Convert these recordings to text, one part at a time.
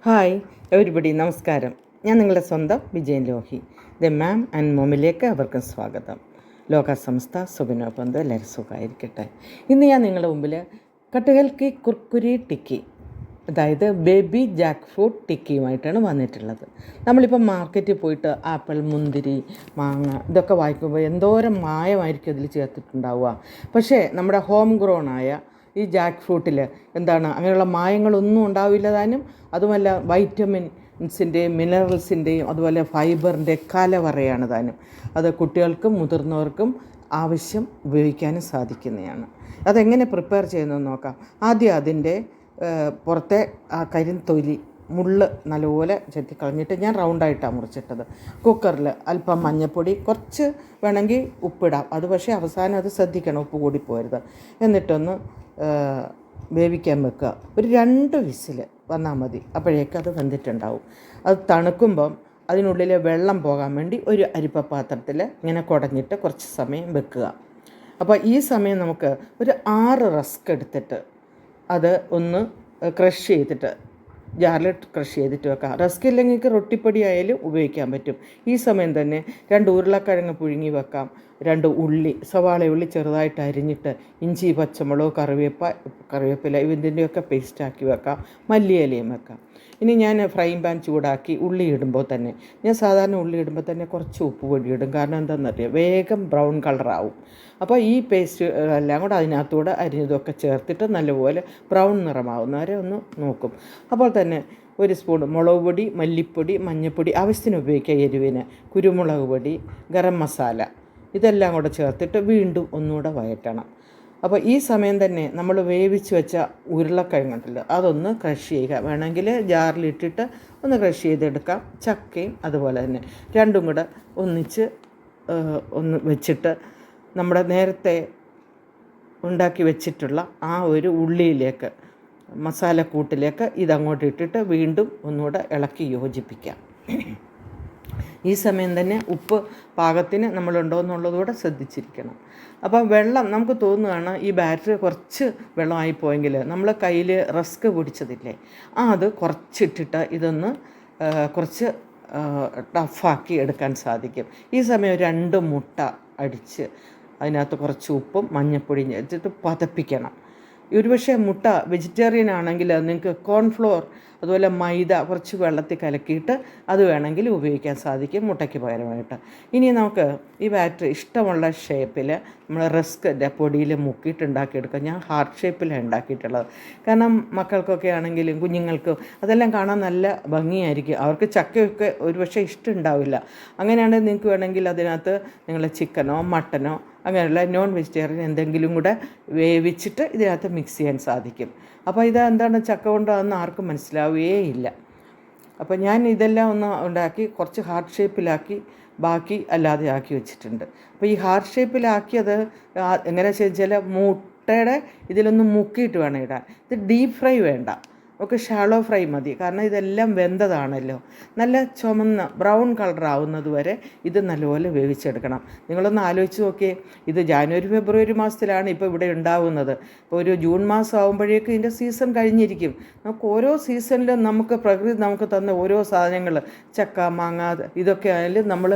Hi everybody, നമസ്കാരം. ഞാൻ നിങ്ങളുടെ സ്വന്തം Vijayan Lohi. The mom and മോമിലേക്ക് അവർക്കും സ്വാഗതം. ലോകസംസ്ഥ സുഖനോപന്ത് എല്ലാവരും സുഖമായിരിക്കട്ടെ. ഇന്ന് ഞാൻ നിങ്ങളുടെ മുമ്പിൽ കട്ടുകൽക്കി കുർക്കുരി ടിക്കി, അതായത് ബേബി ജാക്ക് ഫ്രൂട്ട് ടിക്കിയുമായിട്ടാണ് വന്നിട്ടുള്ളത്. നമ്മളിപ്പോൾ മാർക്കറ്റിൽ പോയിട്ട് ആപ്പിൾ, മുന്തിരി, മാങ്ങ ഇതൊക്കെ വാങ്ങിക്കുമ്പോൾ എന്തോരം മായമായിരിക്കും അതിൽ ചേർത്തിട്ടുണ്ടാവുക. പക്ഷേ നമ്മുടെ ഹോം ഗ്രോൺ ആയ ഈ ജാക്ക് ഫ്രൂട്ടിൽ എന്താണ്, അങ്ങനെയുള്ള മായങ്ങളൊന്നും ഉണ്ടാവില്ല താനും. അതുമല്ല, വൈറ്റമിൻസിൻ്റെയും മിനറൽസിൻ്റെയും അതുപോലെ ഫൈബറിൻ്റെ കലവറയാണ് താനും. അത് കുട്ടികൾക്കും മുതിർന്നവർക്കും ആവശ്യം ഉപയോഗിക്കാനും സാധിക്കുന്നതാണ്. അതെങ്ങനെ പ്രിപ്പയർ ചെയ്യുന്നതെന്ന് നോക്കാം. ആദ്യം അതിൻ്റെ പുറത്തെ ആ കരിന്തൊലി മുള്ള് നല്ലപോലെ ചെത്തിക്കളഞ്ഞിട്ട് ഞാൻ റൗണ്ടായിട്ടാണ് മുറിച്ചിട്ടത്. കുക്കറിൽ അല്പം മഞ്ഞൾപ്പൊടി, കുറച്ച് വേണമെങ്കിൽ ഉപ്പിടാം. അത് പക്ഷേ അവസാനം അത് ശ്രദ്ധിക്കണം, ഉപ്പ് കൂടി പോരുത്. എന്നിട്ടൊന്ന് വേവിക്കാൻ വെക്കുക. ഒരു 2 വിസിൽ വന്നാൽ മതി. അപ്പോഴേക്കും അത് വെന്തിട്ടുണ്ടാവും. അത് തണുക്കുമ്പം അതിനുള്ളിലെ വെള്ളം പോകാൻ വേണ്ടി ഒരു അരിപ്പ പാത്രത്തിൽ ഇങ്ങനെ കുടഞ്ഞിട്ട് കുറച്ച് സമയം വെക്കുക. അപ്പോൾ ഈ സമയം നമുക്ക് ഒരു 6 റസ്ക് എടുത്തിട്ട് അത് ഒന്ന് ക്രഷ് ചെയ്തിട്ട് ജാറിൽ ക്രഷ് ചെയ്തിട്ട് വെക്കാം. റസ്ക് ഇല്ലെങ്കിൽ റൊട്ടിപ്പൊടി ആയാലും ഉപയോഗിക്കാൻ പറ്റും. ഈ സമയം തന്നെ 2 ഉരുളക്കിഴങ്ങ് പുഴുങ്ങി വെക്കാം. 2 ഉള്ളി, സവാള ഉള്ളി ചെറുതായിട്ട് അരിഞ്ഞിട്ട്, ഇഞ്ചി, പച്ചമുളക്, കറിവേപ്പില ഇതിൻ്റെയൊക്കെ പേസ്റ്റാക്കി വെക്കാം. മല്ലിയിലയും വെക്കാം. ഇനി ഞാൻ ഫ്രൈങ് പാൻ ചൂടാക്കി ഉള്ളി ഇടുമ്പോൾ തന്നെ, ഞാൻ സാധാരണ ഉള്ളി ഇടുമ്പോൾ തന്നെ കുറച്ച് ഉപ്പ് പൊടി ഇടും. കാരണം എന്താണെന്നറിയാം, വേഗം ബ്രൗൺ കളറാവും. അപ്പോൾ ഈ പേസ്റ്റ് എല്ലാം കൂടെ അതിനകത്തൂടെ അരിഞ്ഞതൊക്കെ ചേർത്തിട്ട് നല്ലപോലെ ബ്രൗൺ നിറമാവുന്നവരെ ഒന്ന് നോക്കും. അപ്പോൾ തന്നെ 1 സ്പൂൺ മുളക് പൊടി, മല്ലിപ്പൊടി, മഞ്ഞൾപ്പൊടി, ആവശ്യത്തിന് ഉപയോഗിക്കുക എരിവിന്, കുരുമുളക് പൊടി, ഗരം മസാല ഇതെല്ലാം കൂടെ ചേർത്തിട്ട് വീണ്ടും ഒന്നുകൂടെ വഴറ്റണം. അപ്പോൾ ഈ സമയം തന്നെ നമ്മൾ വേവിച്ച് വെച്ച ഉരുളക്കിഴങ്ങുണ്ടല്ലോ അതൊന്ന് ക്രഷ് ചെയ്യുക. വേണമെങ്കിൽ ജാറിലിട്ടിട്ട് ഒന്ന് ക്രഷ് ചെയ്തെടുക്കാം. ചക്കയും അതുപോലെ തന്നെ രണ്ടും കൂടെ ഒന്നിച്ച് ഒന്ന് വെച്ചിട്ട് നമ്മുടെ നേരത്തെ ഉണ്ടാക്കി വെച്ചിട്ടുള്ള ആ ഒരു ഉള്ളിയിലേക്ക്, മസാലക്കൂട്ടിലേക്ക് ഇതങ്ങോട്ട് ഇട്ടിട്ട് വീണ്ടും ഒന്നുകൂടെ ഇളക്കി യോജിപ്പിക്കാം. ഈ സമയം തന്നെ ഉപ്പ് പാകത്തിന് നമ്മളുണ്ടോ എന്നുള്ളതുകൂടെ ശ്രദ്ധിച്ചിരിക്കണം. അപ്പോൾ വെള്ളം നമുക്ക് തോന്നുകയാണ് ഈ ബാറ്ററി കുറച്ച് വെള്ളമായിപ്പോയെങ്കിൽ നമ്മൾ കയ്യിൽ റസ്ക് പൊടിച്ചതില്ലേ അത് കുറച്ചിട്ടിട്ട് ഇതൊന്ന് കുറച്ച് ടഫാക്കി എടുക്കാൻ സാധിക്കും. ഈ സമയം 2 മുട്ട അടിച്ച് അതിനകത്ത് കുറച്ച് ഉപ്പും മഞ്ഞൾപ്പൊടിയും ചേർത്തിട്ട് പതപ്പിക്കണം. ഒരുപക്ഷെ മുട്ട വെജിറ്റേറിയൻ ആണെങ്കിൽ നിങ്ങൾക്ക് കോൺഫ്ലോർ അതുപോലെ മൈദ കുറച്ച് വെള്ളത്തിൽ കലക്കിയിട്ട് അത് വേണമെങ്കിൽ ഉപയോഗിക്കാൻ സാധിക്കും മുട്ടയ്ക്ക് പകരമായിട്ട്. ഇനി നമുക്ക് ഈ ബാറ്ററി ഇഷ്ടമുള്ള ഷേപ്പിൽ നമ്മൾ റസ്കിൻ്റെ പൊടിയിൽ മുക്കിയിട്ട് ഉണ്ടാക്കിയെടുക്കുക. ഞാൻ ഹാർട്ട് ഷേപ്പിലാണ് ഉണ്ടാക്കിയിട്ടുള്ളത്. കാരണം മക്കൾക്കൊക്കെ ആണെങ്കിലും കുഞ്ഞുങ്ങൾക്കും അതെല്ലാം കാണാൻ നല്ല ഭംഗിയായിരിക്കും. അവർക്ക് ചക്കയൊക്കെ ഒരുപക്ഷെ ഇഷ്ടമുണ്ടാവില്ല. അങ്ങനെയാണെങ്കിൽ നിങ്ങൾക്ക് വേണമെങ്കിൽ അതിനകത്ത് നിങ്ങൾ ചിക്കനോ മട്ടനോ അങ്ങനെയുള്ള നോൺ വെജിറ്റേറിയൻ എന്തെങ്കിലും കൂടെ വേവിച്ചിട്ട് ഇതിനകത്ത് മിക്സ് ചെയ്യാൻ സാധിക്കും. അപ്പോൾ ഇതെന്താണ് ചക്ക കൊണ്ടാണെന്ന് ആർക്കും മനസ്സിലാവുകയില്ല. അപ്പോൾ ഞാൻ ഇതെല്ലാം ഒന്ന് ഉണ്ടാക്കി കുറച്ച് ഹാർട്ട് ഷേപ്പിലാക്കി ബാക്കി അല്ലാതെ ആക്കി വെച്ചിട്ടുണ്ട്. അപ്പോൾ ഈ ഹാർട്ട് ഷേപ്പിലാക്കിയത് എങ്ങനെ വെച്ചാൽ മുട്ടയുടെ ഇതിലൊന്ന് മുക്കിയിട്ട് വേണം ഇടാൻ. ഇത് ഡീപ്പ് ഫ്രൈ വേണ്ട, ഒക്കെ ഷാലോ ഫ്രൈ മതി. കാരണം ഇതെല്ലാം വെന്തതാണല്ലോ. നല്ല ചുമന്ന ബ്രൗൺ കളറാവുന്നത് വരെ ഇത് നല്ലപോലെ വേവിച്ചെടുക്കണം. നിങ്ങളൊന്ന് ആലോചിച്ച് നോക്കിയേ, ഇത് ജാനുവരി ഫെബ്രുവരി മാസത്തിലാണ് ഇപ്പോൾ ഇവിടെ ഉണ്ടാവുന്നത്. ഇപ്പോൾ ഒരു ജൂൺ മാസം ആകുമ്പോഴേക്കും ഇതിൻ്റെ സീസൺ കഴിഞ്ഞിരിക്കും. നമുക്ക് ഓരോ സീസണിലും നമുക്ക് പ്രകൃതി നമുക്ക് തന്ന ഓരോ സാധനങ്ങൾ, ചക്ക, മാങ്ങ ഇതൊക്കെ ആയാലും നമ്മൾ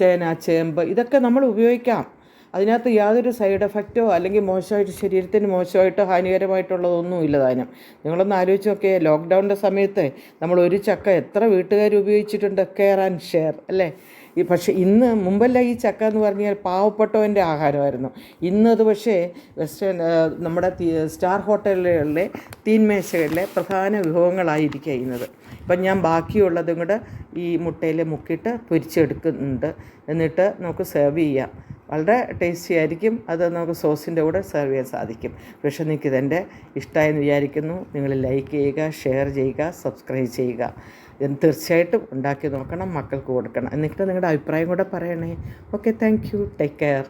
ചേന, ചേമ്പ് ഇതൊക്കെ നമ്മൾ ഉപയോഗിക്കാം. അതിനകത്ത് യാതൊരു സൈഡ് എഫക്റ്റോ അല്ലെങ്കിൽ മോശമായിട്ട് ശരീരത്തിന് മോശമായിട്ടോ ഹാനികരമായിട്ടുള്ളതൊന്നും ഇല്ല താനും. നിങ്ങളൊന്ന് ആലോചിച്ച് നോക്കിയേ, ലോക്ക്ഡൗണിൻ്റെ സമയത്ത് നമ്മൾ ഒരു ചക്ക എത്ര വീട്ടുകാർ ഉപയോഗിച്ചിട്ടുണ്ട്, കെയർ ആൻഡ് ഷെയർ അല്ലേ. പക്ഷേ മുമ്പല്ല ഈ ചക്ക എന്ന് പറഞ്ഞാൽ പാവപ്പെട്ടവൻ്റെ ആഹാരമായിരുന്നു. ഇന്നത് പക്ഷേ നമ്മുടെ സ്റ്റാർ ഹോട്ടലുകളിലെ തീന്മേശകളിലെ പ്രധാന വിഭവങ്ങളായിരിക്കും ചെയ്യുന്നത്. ഇപ്പം ഞാൻ ബാക്കിയുള്ളതും കൂടെ ഈ മുട്ടയിൽ മുക്കിയിട്ട് പൊരിച്ചെടുക്കുന്നുണ്ട്. എന്നിട്ട് നമുക്ക് സെർവ് ചെയ്യാം. വളരെ ടേസ്റ്റി ആയിരിക്കും. അത് നമുക്ക് സോസിൻ്റെ കൂടെ സെർവ് ചെയ്യാൻ സാധിക്കും. പക്ഷേ നിങ്ങൾക്ക് ഇതെൻ്റെ ഇഷ്ടമായെന്ന് വിചാരിക്കുന്നു. നിങ്ങൾ ലൈക്ക് ചെയ്യുക, ഷെയർ ചെയ്യുക, സബ്സ്ക്രൈബ് ചെയ്യുക. ഇത് തീർച്ചയായിട്ടും ഉണ്ടാക്കി നോക്കണം, മക്കൾക്ക് കൊടുക്കണം. എന്നിട്ട് നിങ്ങളുടെ അഭിപ്രായം കൂടെ പറയണേ. Okay, thank you, take care.